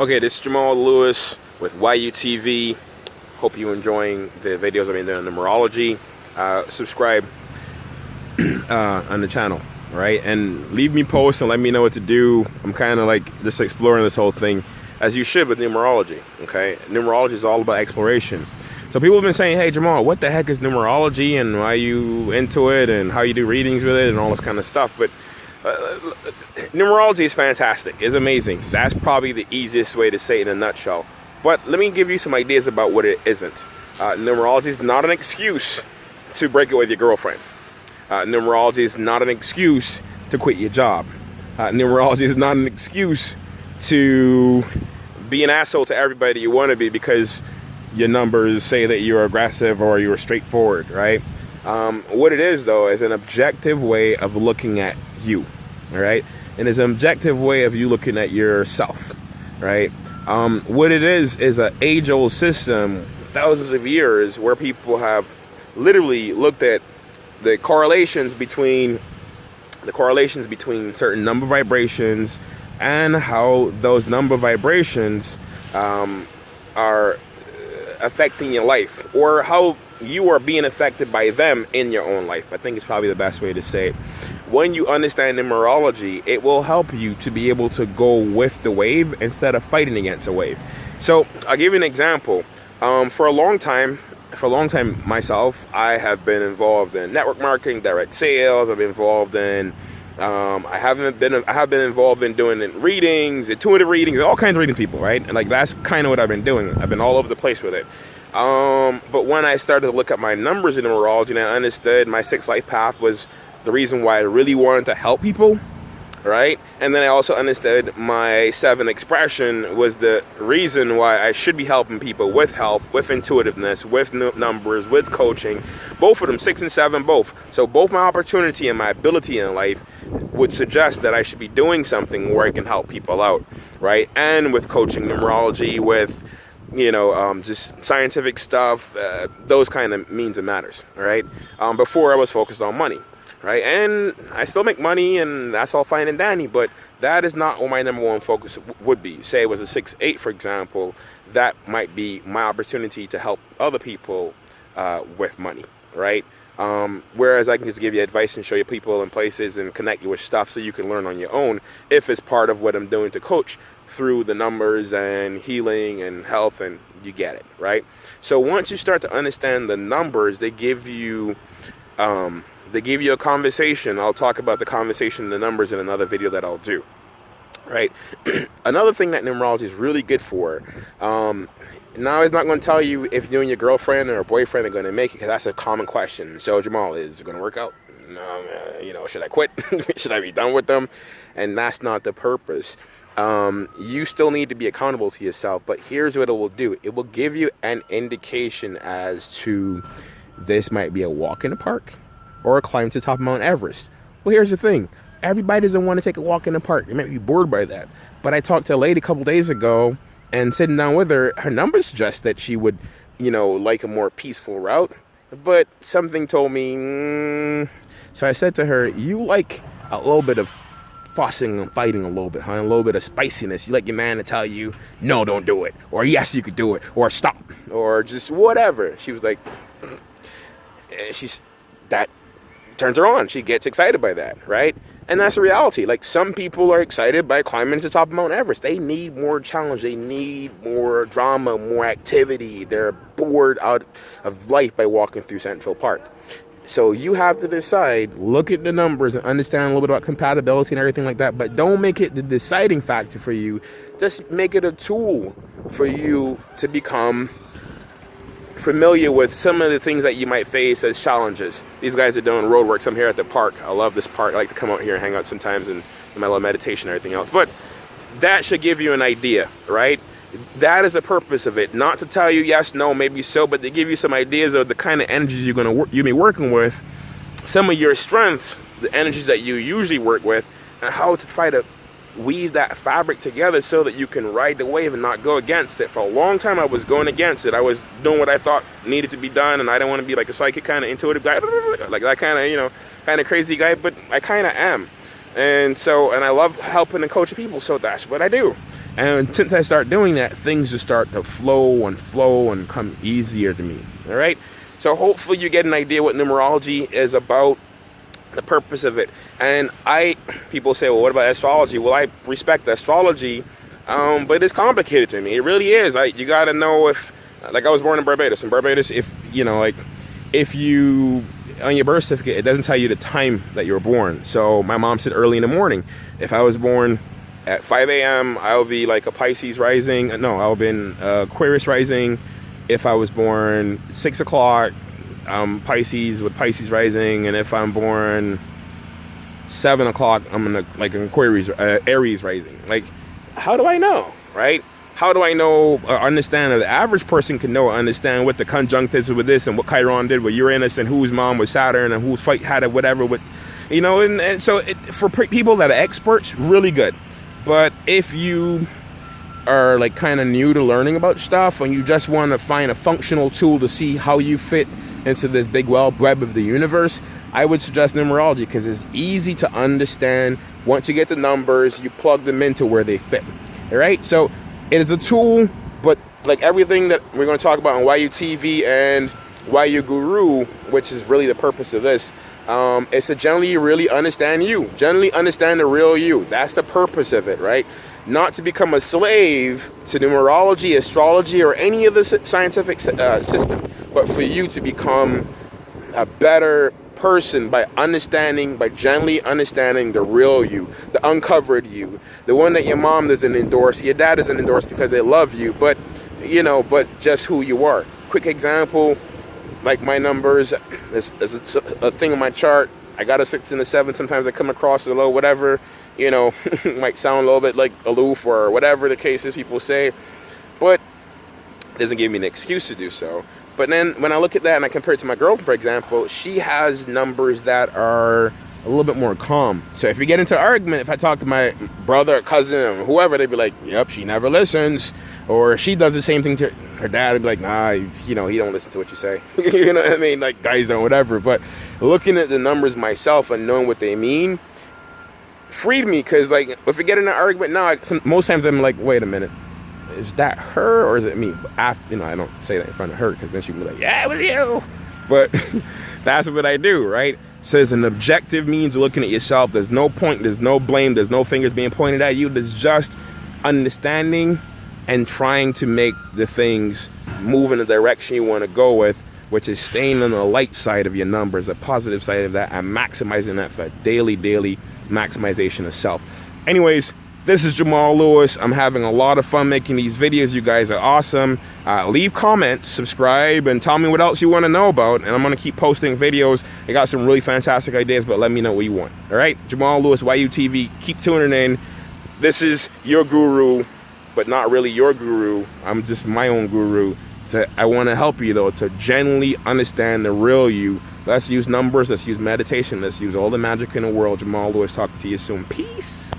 Okay, this is Jamal Lewis with Whyou TV. Hope you're enjoying the videos I've been doing on numerology. Subscribe on the channel, right? And leave me posts and let me know what to do. I'm kind of like just exploring this whole thing, as you should with numerology, okay? Numerology is all about exploration. So people have been saying, hey Jamal, what the heck is numerology and why you into it and how you do readings with it and all this kind of stuff. But numerology is fantastic. It's amazing. That's probably the easiest way to say it in a nutshell. But let me give you some ideas about what it isn't. Numerology is not an excuse to break it with your girlfriend. Numerology is not an excuse to quit your job. Numerology is not an excuse to be an asshole to everybody you want to be because your numbers say that you're aggressive or you're straightforward, right? What it is, though, is an objective way of looking at you, all right? And it's an objective way of you looking at yourself, right? What it is an age-old system, thousands of years, where people have literally looked at the correlations between certain number vibrations and how those number vibrations are affecting your life, or how you are being affected by them in your own life. I think it's probably the best way to say it. When you understand numerology, it will help you to be able to go with the wave instead of fighting against a wave. So I'll give you an example. For a long time myself, I have been involved in network marketing, direct sales. I've been involved in I have been involved in doing readings, intuitive readings, all kinds of reading people, right? And like that's kind of what I've been doing. I've been all over the place with it. But when I started to look at my numbers in numerology and I understood my 6 life path was the reason why I really wanted to help people, right? And then I also understood my 7 expression was the reason why I should be helping people with health, with intuitiveness, with numbers, with coaching. Both of them, 6 and 7, both. So both my opportunity and my ability in life would suggest that I should be doing something where I can help people out, right? And with coaching, numerology, with just scientific stuff, those kind of means and matters, all right? Before I was focused on money, right? And I still make money and that's all fine and dandy, but that is not what my number one focus would be. Say it was a 6-8, for example, that might be my opportunity to help other people with money, right? Whereas I can just give you advice and show you people and places and connect you with stuff so you can learn on your own if it's part of what I'm doing to coach through the numbers and healing and health, and you get it, right? So once you start to understand the numbers, they give you a conversation. I'll talk about the conversation and the numbers in another video that I'll do, right? Another thing that numerology is really good for, now it's not going to tell you if you and your girlfriend or boyfriend are going to make it, because that's a common question. So Jamal, is it going to work out? No, should I quit? Should I be done with them? And that's not the purpose. You still need to be accountable to yourself, but here's what it will do. It will give you an indication as to this might be a walk in the park or a climb to the top of Mount Everest. Well, here's the thing. Everybody doesn't want to take a walk in the park. They might be bored by that. But I talked to a lady a couple days ago, and sitting down with her, her numbers suggest that she would, like a more peaceful route. But something told me, So I said to her, you like a little bit of fussing and fighting a little bit, huh? A little bit of spiciness. You like your man to tell you, no, don't do it. Or yes, you could do it. Or stop. Or just whatever. She was like, that turns her on. She gets excited by that, right? And that's the reality. Like, some people are excited by climbing to the top of Mount Everest. They need more challenge. They need more drama, more activity. They're bored out of life by walking through Central Park. So you have to decide, look at the numbers and understand a little bit about compatibility and everything like that, but don't make it the deciding factor for you. Just make it a tool for you to become familiar with some of the things that you might face as challenges. These guys are doing road works. I'm here at the park. I love this park. I like to come out here and hang out sometimes and my little meditation and everything else. But that should give you an idea, right? That is the purpose of it. Not to tell you yes, no, maybe so, but to give you some ideas of the kind of energies you'll be working with, some of your strengths, the energies that you usually work with, and how to try to weave that fabric together so that you can ride the wave and not go against it. For a long time I was going against it. I was doing what I thought needed to be done, and I didn't want to be like a psychic kind of intuitive guy, like that kind of crazy guy, but I kind of am. And I love helping and coaching people, so that's what I do. And since I start doing that, things just start to flow and come easier to me. All right. So hopefully you get an idea what numerology is about, the purpose of it. And people say, well, what about astrology? Well, I respect astrology, but it's complicated to me. It really is. You got to know if, like, I was born in Barbados. In Barbados, if you, on your birth certificate, it doesn't tell you the time that you were born. So my mom said early in the morning. If I was born at 5 a.m., I'll be like a Pisces rising. No, I'll be in Aquarius rising. If I was born 6 o'clock, Pisces with Pisces rising. And if I'm born 7 o'clock, I'm in like an Aquarius, Aries rising. Like, how do I know, right? How do I know, understand, or the average person can know, understand what the conjunctives with this and what Chiron did with Uranus and whose mom was Saturn and whose fight had it, whatever, with, and so for people that are experts, really good. But if you are like kind of new to learning about stuff and you just want to find a functional tool to see how you fit into this big web of the universe, I would suggest numerology, because it's easy to understand. Once you get the numbers, you plug them into where they fit. All right, so it is a tool, but like everything that we're going to talk about on Whyou TV and Whyou Guru, which is really the purpose of this, is to generally really understand you, generally understand the real you. That's the purpose of it, right? Not to become a slave to numerology, astrology, or any of the scientific system, but for you to become a better person by generally understanding the real you, the uncovered you, the one that your mom doesn't endorse, your dad doesn't endorse because they love you, but just who you are. Quick example, like my numbers, there's a thing on my chart. I got a 6 and a 7. Sometimes I come across a low, whatever, might sound a little bit like aloof or whatever the case is, people say, but it doesn't give me an excuse to do so. But then when I look at that and I compare it to my girlfriend, for example, she has numbers that are a little bit more calm. So if we get into an argument, if I talk to my brother or cousin or whoever, they'd be like, yep, she never listens. Or she does the same thing to her dad. Would be like, nah, he don't listen to what you say. You know what I mean? Like, guys don't, whatever. But looking at the numbers myself and knowing what they mean freed me, because like if we get in an argument now, most times I'm like, wait a minute. Is that her or is it me? After, I don't say that in front of her, because then she'll be like, yeah, it was you. But that's what I do, right? So there's an objective means of looking at yourself. There's no point, there's no blame, there's no fingers being pointed at you. There's just understanding and trying to make the things move in the direction you want to go with, which is staying on the light side of your numbers, the positive side of that, and maximizing that for daily maximization of self. Anyways, this is Jamal Lewis. I'm having a lot of fun making these videos. You guys are awesome. Leave comments, subscribe, and tell me what else you want to know about. And I'm going to keep posting videos. I got some really fantastic ideas, but let me know what you want. All right? Jamal Lewis, Whyou TV. Keep tuning in. This is your guru, but not really your guru. I'm just my own guru. So I want to help you, though, to genuinely understand the real you. Let's use numbers. Let's use meditation. Let's use all the magic in the world. Jamal Lewis talking to you soon. Peace.